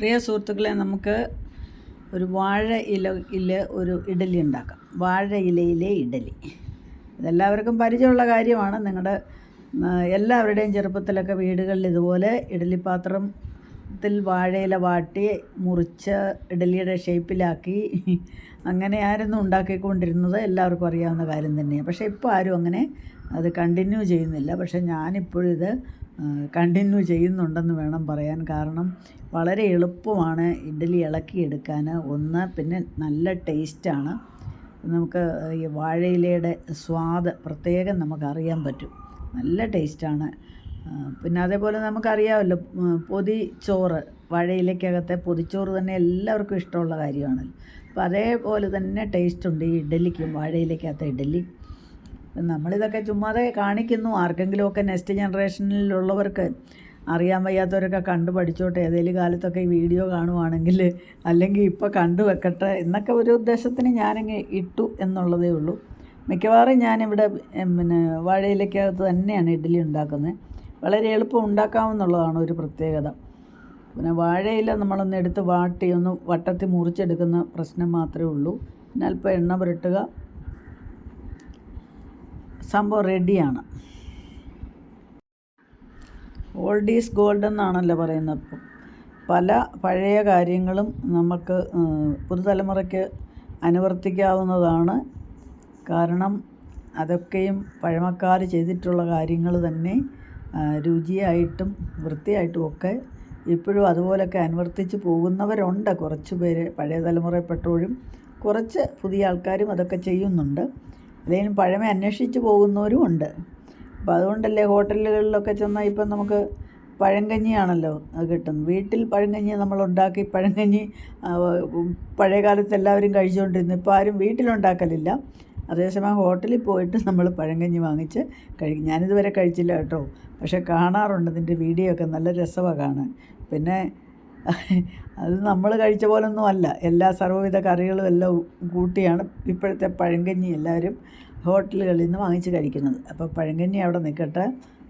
പ്രിയ സുഹൃത്തുക്കളെ, നമുക്ക് ഒരു വാഴ ഇലയിൽ ഒരു ഇഡലി ഉണ്ടാക്കാം. വാഴ ഇലയിലെ ഇഡലി ഇതെല്ലാവർക്കും പരിചയമുള്ള കാര്യമാണ്. നിങ്ങളുടെ എല്ലാവരുടെയും ചെറുപ്പത്തിലൊക്കെ വീടുകളിൽ ഇതുപോലെ ഇഡലി പാത്രത്തിൽ വാഴയില വാട്ടി മുറിച്ച് ഇഡലിയുടെ ഷേപ്പിലാക്കി അങ്ങനെയായിരുന്നു ഉണ്ടാക്കിക്കൊണ്ടിരുന്നത്. എല്ലാവർക്കും അറിയാവുന്ന കാര്യം തന്നെയാണ്. പക്ഷേ ഇപ്പോൾ ആരും അങ്ങനെ അത് കണ്ടിന്യൂ ചെയ്യുന്നില്ല. പക്ഷേ ഞാനിപ്പോഴും ഇത് കണ്ടിന്യൂ ചെയ്യുന്നുണ്ടെന്ന് വേണം പറയാൻ. കാരണം വളരെ എളുപ്പമാണ് ഇഡ്ഡലി ഇളക്കിയെടുക്കാൻ. പിന്നെ നല്ല ടേസ്റ്റാണ്. നമുക്ക് ഈ വാഴയിലയുടെ സ്വാദ് പ്രത്യേകം നമുക്കറിയാൻ പറ്റും. നല്ല ടേസ്റ്റാണ്. പിന്നെ അതേപോലെ നമുക്കറിയാമല്ലോ, പൊതിച്ചോറ്, വാഴയിലക്കകത്തെ പൊതിച്ചോറ് തന്നെ എല്ലാവർക്കും ഇഷ്ടമുള്ള കാര്യമാണല്ലോ. അപ്പോൾ അതേപോലെ തന്നെ ടേസ്റ്റുണ്ട് ഈ ഇഡ്ഡലിക്കും, വാഴയിലക്കകത്തെ ഇഡ്ഡലി. നമ്മളിതൊക്കെ ചുമ്മാതെ കാണിക്കുന്നു. ആർക്കെങ്കിലുമൊക്കെ നെക്സ്റ്റ് ജനറേഷനിലുള്ളവർക്ക് അറിയാൻ വയ്യാത്തവരൊക്കെ കണ്ടു പഠിച്ചോട്ടെ. ഏതെങ്കിലും കാലത്തൊക്കെ ഈ വീഡിയോ കാണുവാണെങ്കിൽ, അല്ലെങ്കിൽ ഇപ്പോൾ കണ്ടു വെക്കട്ടെ എന്നൊക്കെ ഒരു ഉദ്ദേശത്തിന് ഞാനങ്ങ് ഇട്ടു എന്നുള്ളതേ ഉള്ളൂ. മിക്കവാറും ഞാനിവിടെ വാഴയിലക്കകത്ത് തന്നെയാണ് ഇഡ്ഡലി ഉണ്ടാക്കുന്നത്. വളരെ എളുപ്പം ഉണ്ടാക്കാമെന്നുള്ളതാണ് ഒരു പ്രത്യേകത. പിന്നെ വാഴയില നമ്മളൊന്ന് എടുത്ത് വാട്ടി ഒന്ന് വട്ടത്തിൽ മുറിച്ചെടുക്കുന്ന പ്രശ്നം മാത്രമേ ഉള്ളൂ. പിന്നെ അല്പം എണ്ണ പുരട്ടുക, സംഭവം റെഡിയാണ്. ഓൾഡ് ഈസ് ഗോൾഡ് എന്നാണല്ലോ പറയുന്നത്. പല പഴയ കാര്യങ്ങളും നമുക്ക് പുതുതലമുറയ്ക്ക് അനുവർത്തിക്കാവുന്നതാണ്. കാരണം അതൊക്കെയും പഴമക്കാർ ചെയ്തിട്ടുള്ള കാര്യങ്ങൾ തന്നെ രുചിയായിട്ടും വൃത്തിയായിട്ടും ഒക്കെ ഇപ്പോഴും അതുപോലൊക്കെ അനുവർത്തിച്ച് പോകുന്നവരുണ്ട്. കുറച്ച് പേര് പഴയ തലമുറയിൽപ്പെട്ടവരും കുറച്ച് പുതിയ ആൾക്കാരും അതൊക്കെ ചെയ്യുന്നുണ്ട്. അല്ലെങ്കിൽ പഴമ അന്വേഷിച്ച് പോകുന്നവരും ഉണ്ട്. അപ്പോൾ അതുകൊണ്ടല്ലേ ഹോട്ടലുകളിലൊക്കെ ചെന്നാൽ ഇപ്പം നമുക്ക് പഴങ്കഞ്ഞിയാണല്ലോ കിട്ടുന്നത്. വീട്ടിൽ പഴങ്കഞ്ഞി നമ്മളുണ്ടാക്കി, പഴങ്കഞ്ഞി പഴയ കാലത്ത് എല്ലാവരും കഴിച്ചുകൊണ്ടിരുന്നു. ഇപ്പോൾ ആരും വീട്ടിലുണ്ടാക്കലില്ല. അതേസമയം ഹോട്ടലിൽ പോയിട്ട് നമ്മൾ പഴങ്കഞ്ഞി വാങ്ങിച്ച് കഴിക്കും. ഞാനിതുവരെ കഴിച്ചില്ല കേട്ടോ, പക്ഷേ കാണാറുണ്ട്. ഇതിൻ്റെ വീഡിയോ ഒക്കെ നല്ല രസമാണ് കാണാൻ. പിന്നെ അത് നമ്മൾ കഴിച്ച പോലൊന്നും അല്ല. എല്ലാ സർവ്വവിധ കറികളും എല്ലാം കൂട്ടിയാണ് ഇപ്പോഴത്തെ പഴങ്കഞ്ഞി എല്ലാവരും ഹോട്ടലുകളിൽ നിന്ന് വാങ്ങിച്ച് കഴിക്കുന്നത്. അപ്പോൾ പഴങ്കഞ്ഞി അവിടെ നിൽക്കട്ടെ,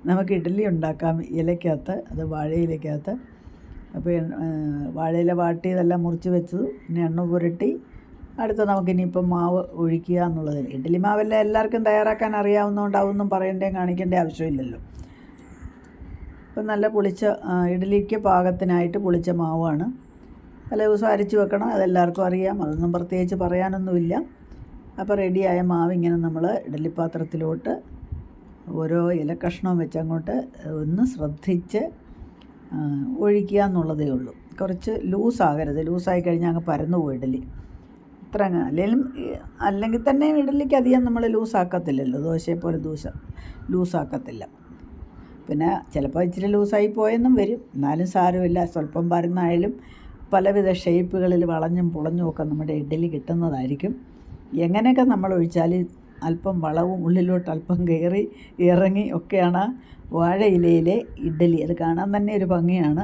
നമുക്ക് ഇഡ്ഡലി ഉണ്ടാക്കാം ഇലയ്ക്കകത്ത്, അത് വാഴയിലയ്ക്കകത്ത്. അപ്പോൾ വാഴയില വാട്ടിയതെല്ലാം മുറിച്ച് വെച്ചത്, പിന്നെ എണ്ണ പുരട്ടി അടുത്ത നമുക്കിനിയിപ്പം മാവ് ഒഴിക്കുക എന്നുള്ളതിൽ. ഇഡ്ഡലി മാവെല്ലാം എല്ലാവർക്കും തയ്യാറാക്കാൻ അറിയാവുന്നതുകൊണ്ട് അതൊന്നും പറയേണ്ടയും കാണിക്കേണ്ട ആവശ്യമില്ലല്ലോ. ഇപ്പം നല്ല പുളിച്ച ഇഡ്ഡലിക്ക് പാകത്തിനായിട്ട് പുളിച്ച മാവാണ്. പല ദിവസം അരച്ച് വെക്കണം, അതെല്ലാവർക്കും അറിയാം. അതൊന്നും പ്രത്യേകിച്ച് പറയാനൊന്നുമില്ല. അപ്പോൾ റെഡിയായ മാവ് ഇങ്ങനെ നമ്മൾ ഇഡ്ഡലി പാത്രത്തിലോട്ട് ഓരോ ഇല കഷ്ണവും വെച്ച് അങ്ങോട്ട് ഒന്ന് ശ്രദ്ധിച്ച് ഒഴിക്കുക എന്നുള്ളതേ ഉള്ളൂ. കുറച്ച് ലൂസാകരുത്. ലൂസായി കഴിഞ്ഞാൽ അങ്ങ് പരന്നു പോകും ഇഡ്ഡലി. ഇത്ര അല്ലെങ്കിൽ തന്നെ ഇഡ്ഡലിക്ക് അധികം നമ്മൾ ലൂസാക്കത്തില്ലല്ലോ. ദോശയെപ്പോലെ ലൂസാക്കത്തില്ല. പിന്നെ ചിലപ്പോൾ ഇച്ചിരി ലൂസായി പോയെന്നും വരും. എന്നാലും സാരമില്ല. സ്വല്പം പരന്നായാലും പലവിധ ഷേപ്പുകളിൽ വളഞ്ഞും പുളഞ്ഞും ഒക്കെ നമ്മുടെ ഇഡ്ഡലി കിട്ടുന്നതായിരിക്കും. എങ്ങനെയൊക്കെ നമ്മൾ ഒഴിച്ചാൽ അല്പം വളവും ഉള്ളിലോട്ട് അല്പം കയറി ഇറങ്ങി ഒക്കെയാണ് വാഴയിലയിലെ ഇഡ്ഡലി. അത് കാണാൻ തന്നെ ഒരു ഭംഗിയാണ്.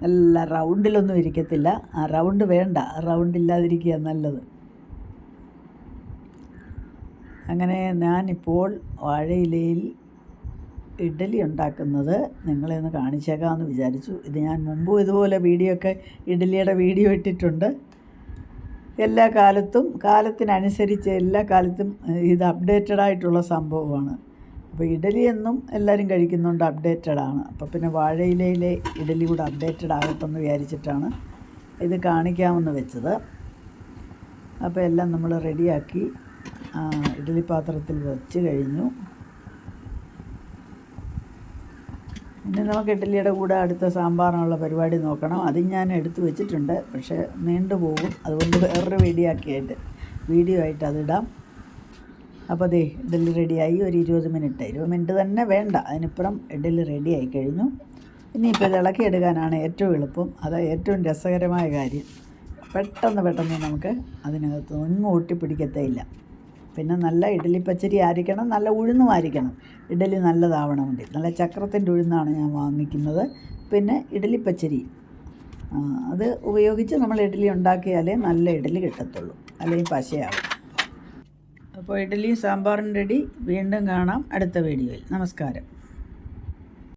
നല്ല റൗണ്ടിലൊന്നും ഇരിക്കത്തില്ല. ആ റൗണ്ട് വേണ്ട, റൗണ്ട് ഇല്ലാതിരിക്കുക നല്ലത്. അങ്ങനെ ഞാനിപ്പോൾ വാഴയിലയിൽ ഇഡ്ഡലി ഉണ്ടാക്കുന്നത് നിങ്ങളെ ഒന്ന് കാണിച്ചേക്കാമെന്ന് വിചാരിച്ചു. ഇത് ഞാൻ മുമ്പും ഇതുപോലെ ഇഡ്ഡലിയുടെ വീഡിയോ ഇട്ടിട്ടുണ്ട്. എല്ലാ കാലത്തും കാലത്തിനനുസരിച്ച് എല്ലാ കാലത്തും ഇത് അപ്ഡേറ്റഡ് ആയിട്ടുള്ള സംഭവമാണ്. അപ്പോൾ ഇഡ്ഡലി എന്നും എല്ലാവരും കഴിക്കുന്നുണ്ട്, അപ്ഡേറ്റഡാണ്. അപ്പോൾ പിന്നെ വാഴയിലയിലെ ഇഡ്ഡലി കൂടെ അപ്ഡേറ്റഡ് ആകട്ടെന്ന് വിചാരിച്ചിട്ടാണ് ഇത് കാണിക്കാമെന്ന് വെച്ചത്. അപ്പോൾ എല്ലാം നമ്മൾ റെഡിയാക്കി ഇഡ്ഡലി പാത്രത്തിൽ വെച്ച് കഴിഞ്ഞു. ഇനി നമുക്ക് ഇഡ്ഡലിയുടെ കൂടെ അടുത്ത സാമ്പാറിനുള്ള പരിപാടി നോക്കണം. അത് ഞാൻ എടുത്തു വെച്ചിട്ടുണ്ട്, പക്ഷേ നീണ്ടുപോകും. അതുകൊണ്ട് വേറൊരു വീഡിയോ ആയിട്ട് അതിടാം. അപ്പോൾ അതേ ഇഡ്ഡലി റെഡിയായി. ഒരു 20 മിനിറ്റ് തന്നെ വേണ്ട, അതിനിപ്പുറം ഇഡ്ഡലി റെഡിയായി കഴിഞ്ഞു. ഇനിയിപ്പോൾ ഇത് ഇളക്കിയെടുക്കാനാണ് ഏറ്റവും എളുപ്പം. അത് ഏറ്റവും രസകരമായ കാര്യം. പെട്ടെന്ന് നമുക്ക് അതിനകത്ത് ഒന്നും ഒട്ടിപ്പിടിക്കത്തേയില്ല. പിന്നെ നല്ല ഇഡ്ഡലി പച്ചരി ആയിരിക്കണം, നല്ല ഉഴുന്നും ആയിരിക്കണം. ഇഡ്ഡലി നല്ലതാവണമെങ്കിൽ നല്ല ചക്രത്തിൻ്റെ ഉഴുന്നാണ് ഞാൻ വാങ്ങിക്കുന്നത്. പിന്നെ ഇഡ്ഡലി പച്ചരി അത് ഉപയോഗിച്ച് നമ്മൾ ഇഡ്ഡലി ഉണ്ടാക്കിയാലേ നല്ല ഇഡ്ഡലി കിട്ടത്തുള്ളൂ, അല്ലെങ്കിൽ പശയാവും. അപ്പോൾ ഇഡ്ഡലിയും സാമ്പാറും റെഡി. വീണ്ടും കാണാം അടുത്ത വീഡിയോയിൽ. നമസ്കാരം.